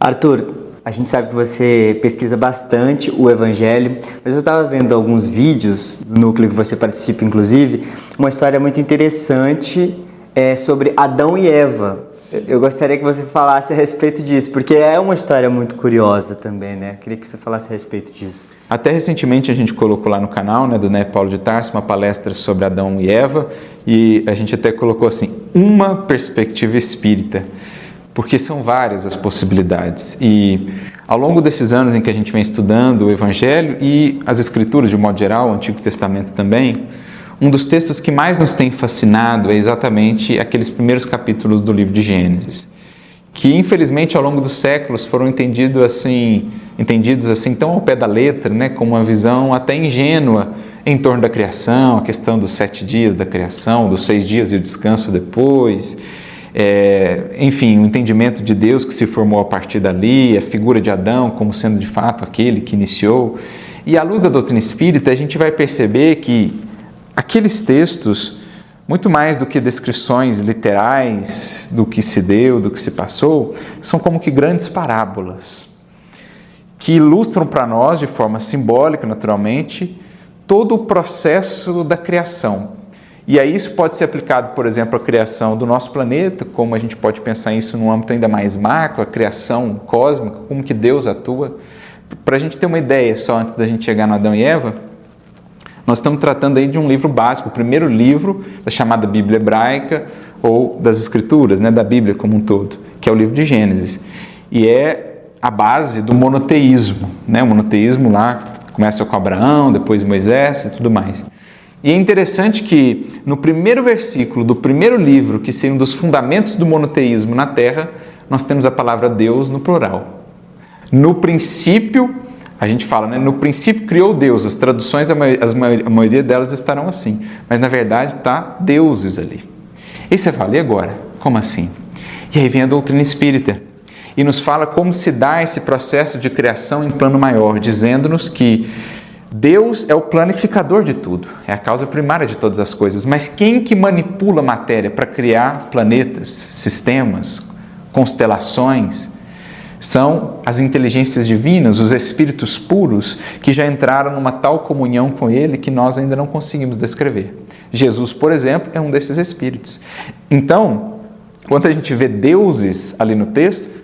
Arthur, a gente sabe que você pesquisa bastante o Evangelho, mas eu estava vendo alguns vídeos do núcleo que você participa, inclusive, uma história muito interessante sobre Adão e Eva. Eu gostaria que você falasse a respeito disso, porque é uma história muito curiosa também, né? Eu queria que você falasse a respeito disso. Até recentemente a gente colocou lá no canal, né, do Neto Paulo de Tarso, uma palestra sobre Adão e Eva, e a gente até colocou assim, uma perspectiva espírita, porque são várias as possibilidades. E ao longo desses anos em que a gente vem estudando o Evangelho e as Escrituras de um modo geral, o Antigo Testamento também, um dos textos que mais nos tem fascinado é exatamente aqueles primeiros capítulos do livro de Gênesis, que infelizmente ao longo dos séculos foram entendidos assim tão ao pé da letra, né, com uma visão até ingênua em torno da criação, a questão dos 7 dias da criação, dos 6 dias e o descanso depois, enfim, o entendimento de Deus que se formou a partir dali, a figura de Adão como sendo de fato aquele que iniciou. E à luz da doutrina espírita a gente vai perceber que aqueles textos, muito mais do que descrições literais do que se deu, do que se passou, são como que grandes parábolas que ilustram para nós, de forma simbólica, naturalmente, todo o processo da criação. E aí isso pode ser aplicado, por exemplo, à criação do nosso planeta, como a gente pode pensar isso num âmbito ainda mais macro, a criação cósmica, como que Deus atua. Para a gente ter uma ideia, só antes da gente chegar no Adão e Eva, nós estamos tratando aí de um livro básico, o primeiro livro da chamada Bíblia Hebraica ou das Escrituras, né, da Bíblia como um todo, que é o livro de Gênesis. E é a base do monoteísmo, né? O monoteísmo lá começa com Abraão, depois Moisés e tudo mais. E é interessante que no primeiro versículo do primeiro livro, que seria um dos fundamentos do monoteísmo na Terra, nós temos a palavra Deus no plural. No princípio, a gente fala, né? No princípio criou Deus. As traduções, a maioria delas estarão assim. Mas na verdade está deuses ali. E você fala, e agora? Como assim? E aí vem a doutrina espírita. E nos fala como se dá esse processo de criação em plano maior, dizendo-nos que Deus é o planificador de tudo. É a causa primária de todas as coisas. Mas quem que manipula a matéria para criar planetas, sistemas, constelações? São as inteligências divinas, os espíritos puros, que já entraram numa tal comunhão com Ele que nós ainda não conseguimos descrever. Jesus, por exemplo, é um desses espíritos. Então, quando a gente vê deuses ali no texto,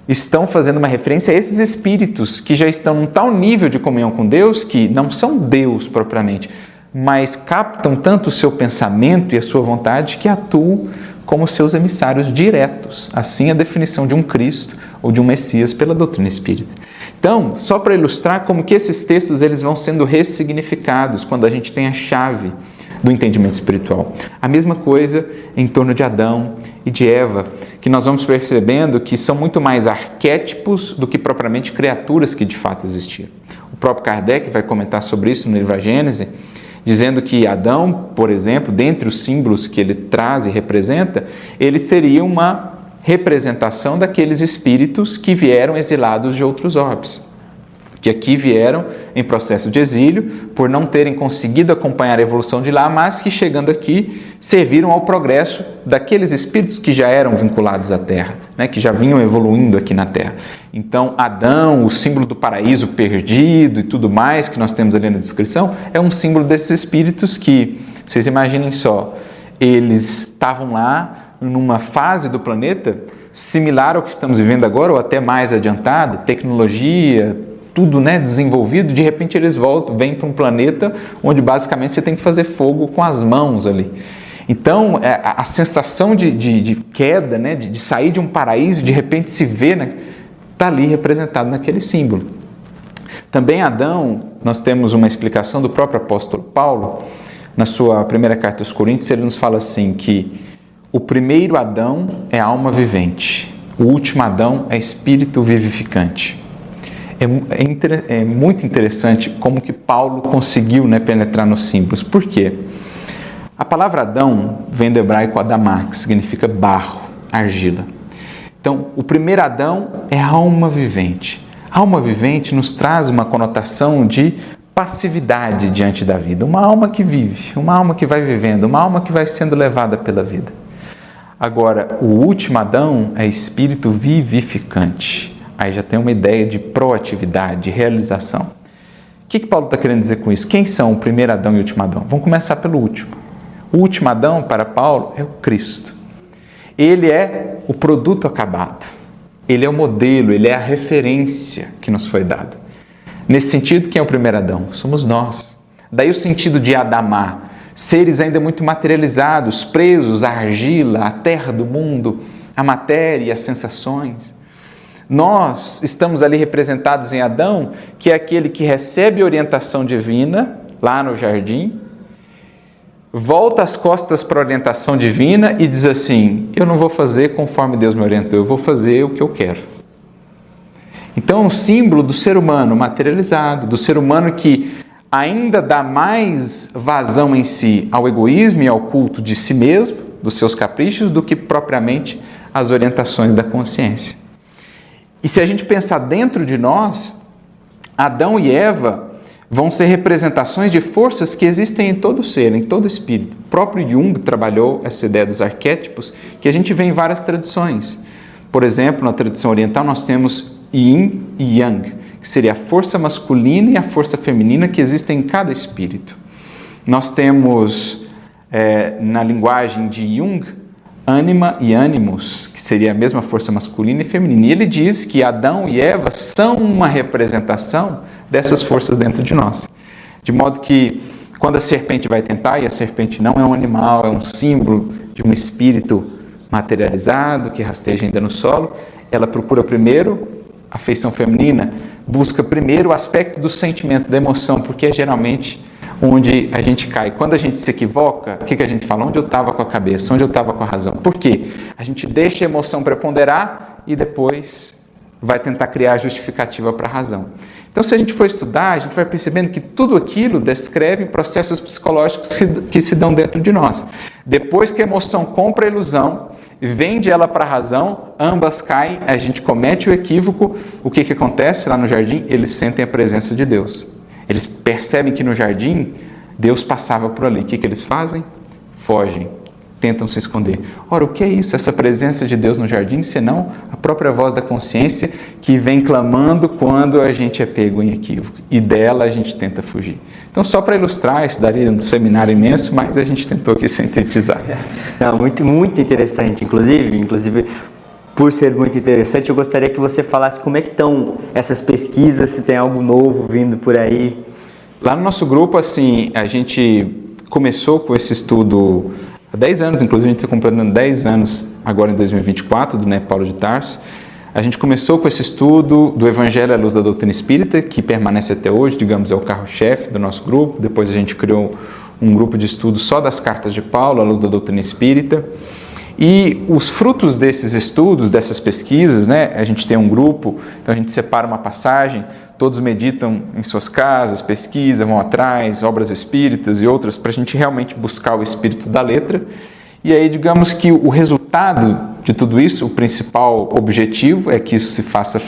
estão fazendo uma referência a esses espíritos que já estão num tal nível de comunhão com Deus que não são Deus propriamente, mas captam tanto o seu pensamento e a sua vontade que atuam como seus emissários diretos. Assim a definição de um Cristo ou de um Messias pela doutrina espírita. Então, só para ilustrar como que esses textos eles vão sendo ressignificados quando a gente tem a chave do entendimento espiritual. A mesma coisa em torno de Adão e de Eva, que nós vamos percebendo que são muito mais arquétipos do que propriamente criaturas que de fato existiam. O próprio Kardec vai comentar sobre isso no livro A Gênese, dizendo que Adão, por exemplo, dentre os símbolos que ele traz e representa, ele seria uma representação daqueles espíritos que vieram exilados de outros orbes, que aqui vieram em processo de exílio, por não terem conseguido acompanhar a evolução de lá, mas que chegando aqui serviram ao progresso daqueles espíritos que já eram vinculados à Terra, né, que já vinham evoluindo aqui na Terra. Então, Adão, o símbolo do paraíso perdido e tudo mais que nós temos ali na descrição, é um símbolo desses espíritos que, vocês imaginem só, eles estavam lá numa fase do planeta similar ao que estamos vivendo agora, ou até mais adiantada, tecnologia, tudo, né, desenvolvido, de repente eles vêm para um planeta onde basicamente você tem que fazer fogo com as mãos ali. Então, a sensação de queda, né, de sair de um paraíso, de repente se ver, né, está ali representado naquele símbolo. Também Adão, nós temos uma explicação do próprio apóstolo Paulo, na sua primeira carta aos Coríntios, ele nos fala assim que o primeiro Adão é alma vivente, o último Adão é espírito vivificante. É muito interessante como que Paulo conseguiu, né, penetrar nos símbolos. Por quê? A palavra Adão vem do hebraico Adamá, que significa barro, argila. Então, o primeiro Adão é a alma vivente. A alma vivente nos traz uma conotação de passividade diante da vida. Uma alma que vive, uma alma que vai vivendo, uma alma que vai sendo levada pela vida. Agora, o último Adão é espírito vivificante. Aí já tem uma ideia de proatividade, de realização. O que Paulo está querendo dizer com isso? Quem são o primeiro Adão e o último Adão? Vamos começar pelo último. O último Adão, para Paulo, é o Cristo. Ele é o produto acabado. Ele é o modelo, ele é a referência que nos foi dada. Nesse sentido, quem é o primeiro Adão? Somos nós. Daí o sentido de Adamá, seres ainda muito materializados, presos à argila, à terra do mundo, à matéria e às sensações. Nós estamos ali representados em Adão, que é aquele que recebe orientação divina, lá no jardim, volta as costas para a orientação divina e diz assim: eu não vou fazer conforme Deus me orientou, eu vou fazer o que eu quero. Então é um símbolo do ser humano materializado, do ser humano que ainda dá mais vazão em si ao egoísmo e ao culto de si mesmo, dos seus caprichos, do que propriamente as orientações da consciência. E se a gente pensar dentro de nós, Adão e Eva vão ser representações de forças que existem em todo ser, em todo espírito. O próprio Jung trabalhou essa ideia dos arquétipos, que a gente vê em várias tradições. Por exemplo, na tradição oriental nós temos Yin e Yang, que seria a força masculina e a força feminina que existem em cada espírito. Nós temos, na linguagem de Jung, ânima e ânimos, que seria a mesma força masculina e feminina. E ele diz que Adão e Eva são uma representação dessas forças dentro de nós. De modo que, quando a serpente vai tentar, e a serpente não é um animal, é um símbolo de um espírito materializado, que rasteja ainda no solo, ela procura primeiro a feição feminina, busca primeiro o aspecto do sentimento, da emoção, porque é geralmente onde a gente cai. Quando a gente se equivoca, o que a gente fala? Onde eu estava com a cabeça? Onde eu estava com a razão? Por quê? A gente deixa a emoção preponderar e depois vai tentar criar a justificativa para a razão. Então, se a gente for estudar, a gente vai percebendo que tudo aquilo descreve processos psicológicos que se dão dentro de nós. Depois que a emoção compra a ilusão, vende ela para a razão, ambas caem, a gente comete o equívoco. O que acontece lá no jardim? Eles sentem a presença de Deus. Eles percebem que no jardim Deus passava por ali. O que eles fazem? Fogem, tentam se esconder. Ora, o que é isso? Essa presença de Deus no jardim, senão a própria voz da consciência que vem clamando quando a gente é pego em equívoco. E dela a gente tenta fugir. Então, só para ilustrar, isso daria um seminário imenso, mas a gente tentou aqui sintetizar. Não, muito interessante. Inclusive, por ser muito interessante, eu gostaria que você falasse como é que estão essas pesquisas, se tem algo novo vindo por aí. Lá no nosso grupo, assim, a gente começou com esse estudo há 10 anos, inclusive a gente está completando 10 anos agora em 2024, do Paulo de Tarso. A gente começou com esse estudo do Evangelho à luz da doutrina espírita, que permanece até hoje, digamos, é o carro-chefe do nosso grupo. Depois a gente criou um grupo de estudo só das cartas de Paulo à luz da doutrina espírita. E os frutos desses estudos, dessas pesquisas, a gente tem um grupo, então a gente separa uma passagem, todos meditam em suas casas, pesquisam, vão atrás, obras espíritas e outras, para a gente realmente buscar o espírito da letra. E aí, digamos que o resultado de tudo isso, o principal objetivo é que isso se faça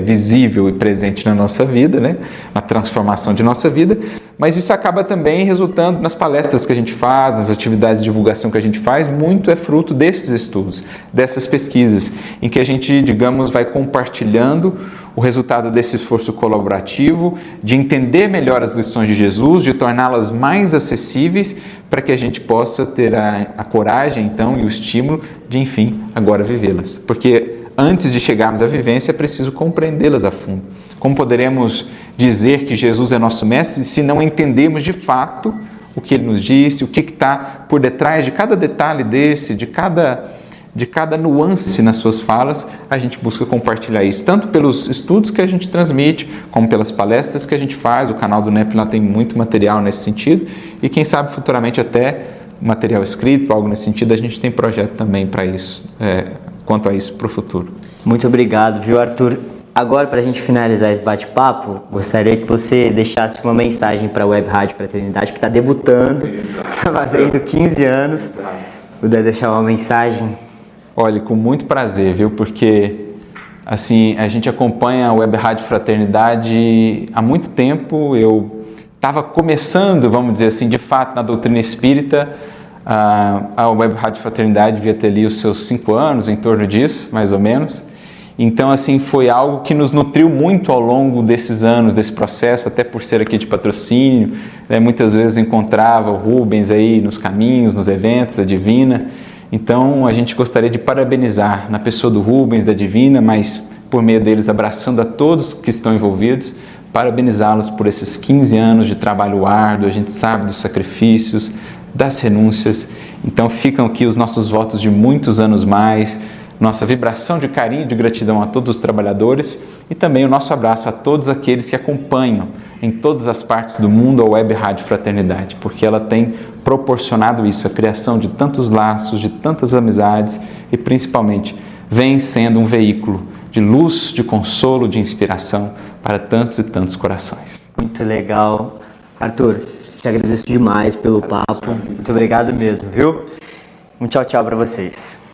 visível e presente na nossa vida, na transformação de nossa vida, mas isso acaba também resultando nas palestras que a gente faz, nas atividades de divulgação que a gente faz, muito é fruto desses estudos, dessas pesquisas, em que a gente, digamos, vai compartilhando o resultado desse esforço colaborativo, de entender melhor as lições de Jesus, de torná-las mais acessíveis, para que a gente possa ter a coragem, então, e o estímulo de, enfim, agora vivê-las. Porque antes de chegarmos à vivência, é preciso compreendê-las a fundo. Como poderemos dizer que Jesus é nosso mestre se não entendemos de fato o que ele nos disse, o que está por detrás de cada detalhe desse, de cada nuance nas suas falas? A gente busca compartilhar isso, tanto pelos estudos que a gente transmite, como pelas palestras que a gente faz. O canal do NEP lá tem muito material nesse sentido, e quem sabe futuramente até material escrito, algo nesse sentido. A gente tem projeto também para isso, quanto a isso para o futuro. Muito obrigado, viu, Arthur? Agora, para a gente finalizar esse bate-papo, gostaria que você deixasse uma mensagem para a Web Rádio Fraternidade, que está debutando, está fazendo 15 anos. Exato. Puder deixar uma mensagem? Olha, com muito prazer, viu? Porque, assim, a gente acompanha a Web Rádio Fraternidade há muito tempo. Eu estava começando, vamos dizer assim, de fato, na doutrina espírita. A Web Rádio Fraternidade devia ter ali os seus 5 anos, em torno disso, mais ou menos. Então, assim, foi algo que nos nutriu muito ao longo desses anos, desse processo, até por ser aqui de patrocínio, né? Muitas vezes encontrava o Rubens aí nos caminhos, nos eventos, a Divina. Então, a gente gostaria de parabenizar na pessoa do Rubens, da Divina, mas por meio deles abraçando a todos que estão envolvidos, parabenizá-los por esses 15 anos de trabalho árduo. A gente sabe dos sacrifícios, das renúncias. Então, ficam aqui os nossos votos de muitos anos mais, nossa vibração de carinho e de gratidão a todos os trabalhadores e também o nosso abraço a todos aqueles que acompanham em todas as partes do mundo a Web Rádio Fraternidade, porque ela tem proporcionado isso, a criação de tantos laços, de tantas amizades e principalmente vem sendo um veículo de luz, de consolo, de inspiração para tantos e tantos corações. Muito legal. Arthur, te agradeço demais pelo papo. Muito obrigado mesmo, viu? Um tchau, tchau para vocês.